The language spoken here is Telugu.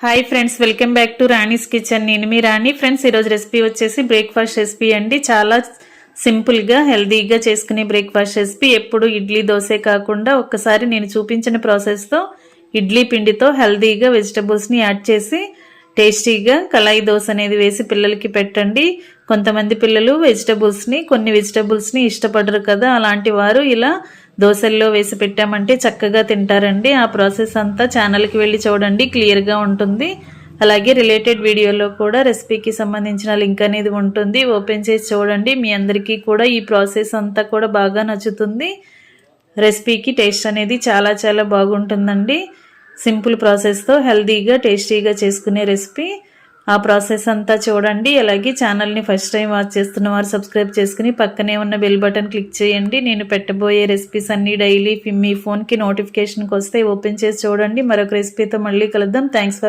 Hi friends, welcome back to Rani's kitchen. నేను మీ రాణి. ఫ్రెండ్స్, ఈరోజు రెసిపీ వచ్చేసి బ్రేక్ఫాస్ట్ రెసిపీ అండి. చాలా సింపుల్గా హెల్దీగా చేసుకునే బ్రేక్ఫాస్ట్ రెసిపీ. ఎప్పుడు ఇడ్లీ దోశే కాకుండా ఒక్కసారి నేను చూపించిన ప్రాసెస్తో ఇడ్లీ పిండితో హెల్దీగా వెజిటబుల్స్ని యాడ్ చేసి టేస్టీగా కళాయి దోశ అనేది వేసి పిల్లలకి పెట్టండి. కొంతమంది పిల్లలు కొన్ని వెజిటబుల్స్ని ఇష్టపడరు కదా, అలాంటి వారు ఇలా దోశల్లో వేసి పెట్టామంటే చక్కగా తింటారండి. ఆ ప్రాసెస్ అంతా ఛానల్కి వెళ్ళి చూడండి, క్లియర్గా ఉంటుంది. అలాగే రిలేటెడ్ వీడియోలో కూడా రెసిపీకి సంబంధించిన లింక్ అనేది ఉంటుంది, ఓపెన్ చేసి చూడండి. మీ అందరికీ కూడా ఈ ప్రాసెస్ అంతా కూడా బాగా నచ్చుతుంది. రెసిపీకి టేస్ట్ అనేది చాలా చాలా బాగుంటుందండి. సింపుల్ ప్రాసెస్తో హెల్దీగా టేస్టీగా చేసుకునే రెసిపీ. ఆ ప్రాసెస్ అంతా చూడండి. అలాగే ఛానల్ని ఫస్ట్ టైం వాచ్ చేస్తున్న వారు సబ్స్క్రైబ్ చేసుకుని పక్కనే ఉన్న బెల్ బటన్ క్లిక్ చేయండి. నేను పెట్టబోయే రెసిపీస్ అన్నీ డైలీ మీ ఫోన్కి నోటిఫికేషన్కి వస్తే ఓపెన్ చేసి చూడండి. మరొక రెసిపీతో మళ్ళీ కలుద్దాం. Thanks for